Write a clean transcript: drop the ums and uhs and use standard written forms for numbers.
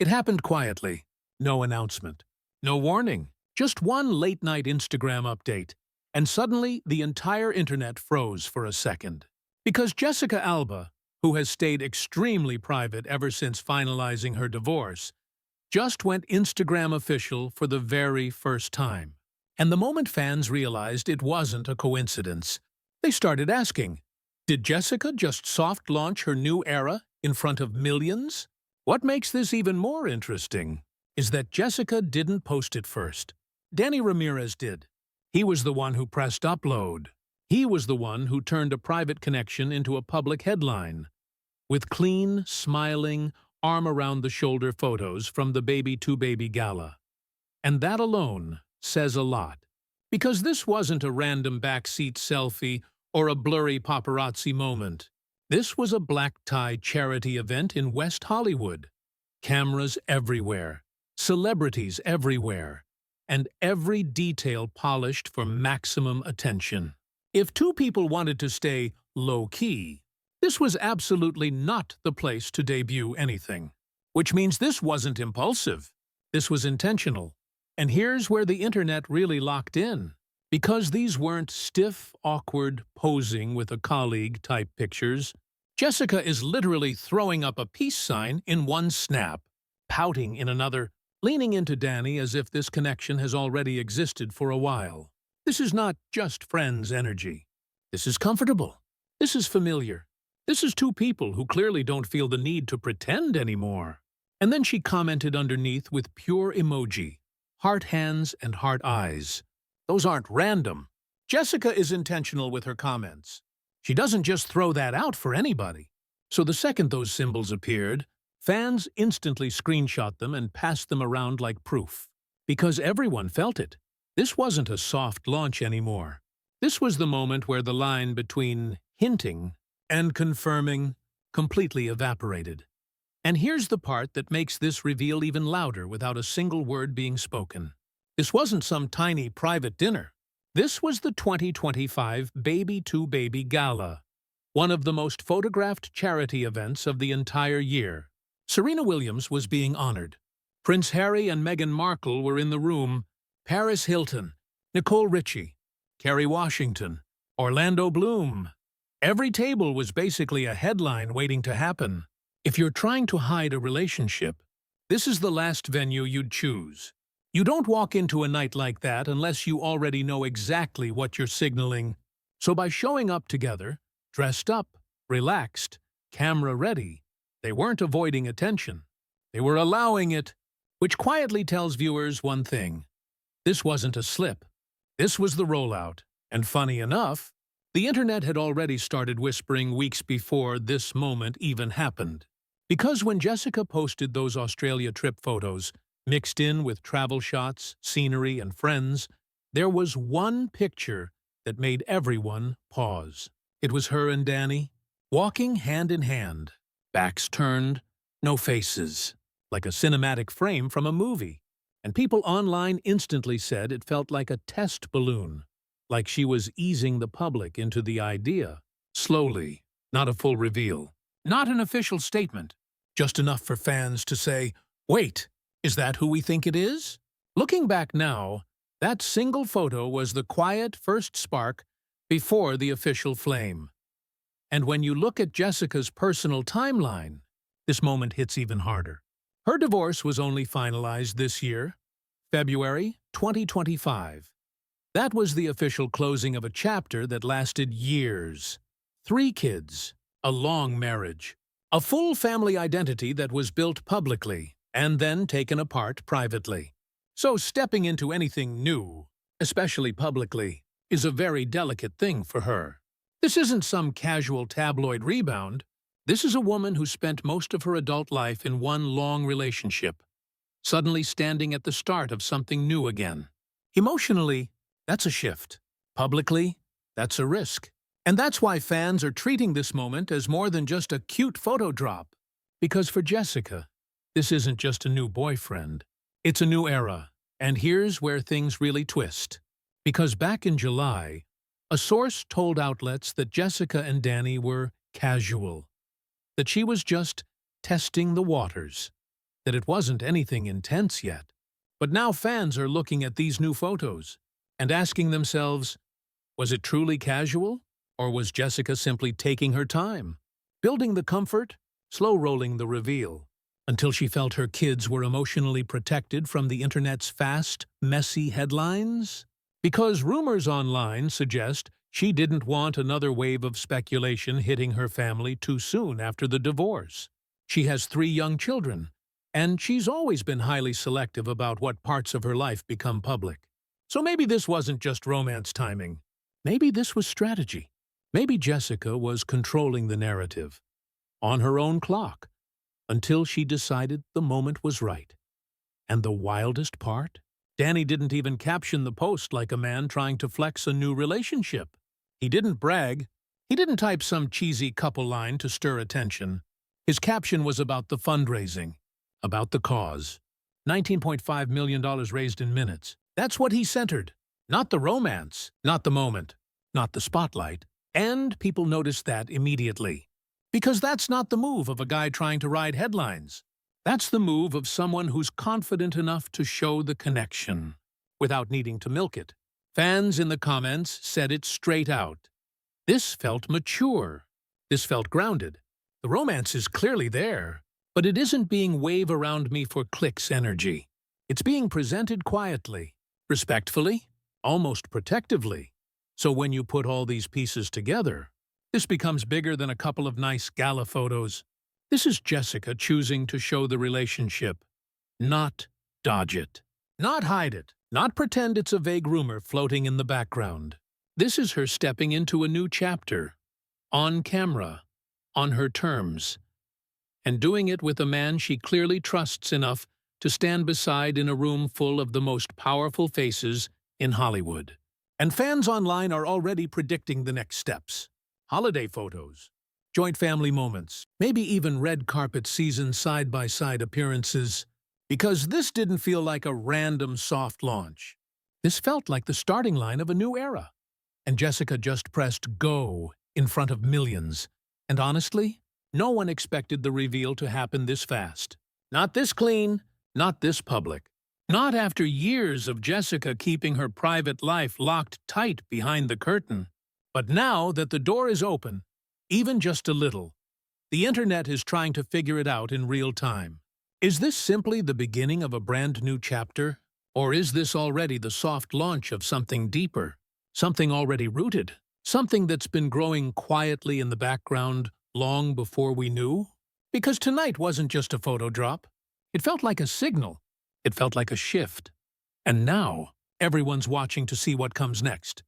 It happened quietly. No announcement. No warning. Just one late-night Instagram update. And suddenly, the entire internet froze for a second. Because Jessica Alba, who has stayed extremely private ever since finalizing her divorce, just went Instagram official for the very first time. And the moment fans realized it wasn't a coincidence, they started asking, did Jessica just soft launch her new era in front of millions? What makes this even more interesting is that Jessica didn't post it first. Danny Ramirez did. He was the one who pressed upload. He was the one who turned a private connection into a public headline, with clean, smiling, arm-around-the-shoulder photos from the Baby2Baby Gala. And that alone says a lot. Because this wasn't a random backseat selfie or a blurry paparazzi moment. This was a black-tie charity event in West Hollywood. Cameras everywhere, celebrities everywhere, and every detail polished for maximum attention. If two people wanted to stay low-key, this was absolutely not the place to debut anything. Which means this wasn't impulsive. This was intentional. And here's where the internet really locked in. Because these weren't stiff, awkward, posing with a colleague type pictures, Jessica is literally throwing up a peace sign in one snap, pouting in another, leaning into Danny as if this connection has already existed for a while. This is not just friends energy. This is comfortable. This is familiar. This is two people who clearly don't feel the need to pretend anymore. And then she commented underneath with pure emoji, heart hands and heart eyes. Those aren't random. Jessica is intentional with her comments. She doesn't just throw that out for anybody. So the second those symbols appeared, fans instantly screenshot them and passed them around like proof. Because everyone felt it. This wasn't a soft launch anymore. This was the moment where the line between hinting and confirming completely evaporated. And here's the part that makes this reveal even louder without a single word being spoken. This wasn't some tiny private dinner. This was the 2025 Baby2Baby Gala, one of the most photographed charity events of the entire year. Serena Williams was being honored. Prince Harry and Meghan Markle were in the room. Paris Hilton, Nicole Richie, Kerry Washington, Orlando Bloom. Every table was basically a headline waiting to happen. If you're trying to hide a relationship, this is the last venue you'd choose. You don't walk into a night like that unless you already know exactly what you're signaling. So by showing up together, dressed up, relaxed, camera ready, they weren't avoiding attention. They were allowing it, which quietly tells viewers one thing. This wasn't a slip. This was the rollout. And funny enough, the internet had already started whispering weeks before this moment even happened. Because when Jessica posted those Australia trip photos, mixed in with travel shots, scenery, and friends, there was one picture that made everyone pause. It was her and Danny, walking hand in hand, backs turned, no faces, like a cinematic frame from a movie. And people online instantly said it felt like a test balloon, like she was easing the public into the idea. Slowly, not a full reveal, not an official statement, just enough for fans to say, wait, is that who we think it is? Looking back now, that single photo was the quiet first spark before the official flame. And when you look at Jessica's personal timeline, this moment hits even harder. Her divorce was only finalized this year, February 2025. That was the official closing of a chapter that lasted years. 3 kids, a long marriage, a full family identity that was built publicly and then taken apart privately. So stepping into anything new, especially publicly, is a very delicate thing for her. This isn't some casual tabloid rebound. This is a woman who spent most of her adult life in one long relationship, suddenly standing at the start of something new again. Emotionally, that's a shift. Publicly, that's a risk. And that's why fans are treating this moment as more than just a cute photo drop. Because for Jessica, this isn't just a new boyfriend. It's a new era. And here's where things really twist. Because back in July, a source told outlets that Jessica and Danny were casual, that she was just testing the waters. that it wasn't anything intense yet. But now fans are looking at these new photos and asking themselves, was it truly casual? Or was Jessica simply taking her time, building the comfort, slow-rolling the reveal, until she felt her kids were emotionally protected from the internet's fast, messy headlines? Because rumors online suggest she didn't want another wave of speculation hitting her family too soon after the divorce. She has 3 young children, and she's always been highly selective about what parts of her life become public. So maybe this wasn't just romance timing. Maybe this was strategy. Maybe Jessica was controlling the narrative, on her own clock, until she decided the moment was right. And the wildest part? Danny didn't even caption the post like a man trying to flex a new relationship. He didn't brag. He didn't type some cheesy couple line to stir attention. His caption was about the fundraising, about the cause. $19.5 million raised in minutes. That's what he centered. Not the romance, not the moment, not the spotlight. And people noticed that immediately. Because that's not the move of a guy trying to ride headlines. That's the move of someone who's confident enough to show the connection, without needing to milk it. Fans in the comments said it straight out. This felt mature. This felt grounded. The romance is clearly there, but it isn't being wave around me for clicks energy. It's being presented quietly, respectfully, almost protectively. So when you put all these pieces together, this becomes bigger than a couple of nice gala photos. This is Jessica choosing to show the relationship, not dodge it, not hide it, not pretend it's a vague rumor floating in the background. This is her stepping into a new chapter, on camera, on her terms, and doing it with a man she clearly trusts enough to stand beside in a room full of the most powerful faces in Hollywood. And fans online are already predicting the next steps. Holiday photos, joint family moments, maybe even red carpet season side-by-side appearances. Because this didn't feel like a random soft launch. This felt like the starting line of a new era. And Jessica just pressed go in front of millions. And honestly, no one expected the reveal to happen this fast. Not this clean, not this public. Not after years of Jessica keeping her private life locked tight behind the curtain. But now that the door is open, even just a little, the internet is trying to figure it out in real time. Is this simply the beginning of a brand new chapter? Or is this already the soft launch of something deeper? Something already rooted? Something that's been growing quietly in the background long before we knew? Because tonight wasn't just a photo drop. It felt like a signal. It felt like a shift. And now, everyone's watching to see what comes next.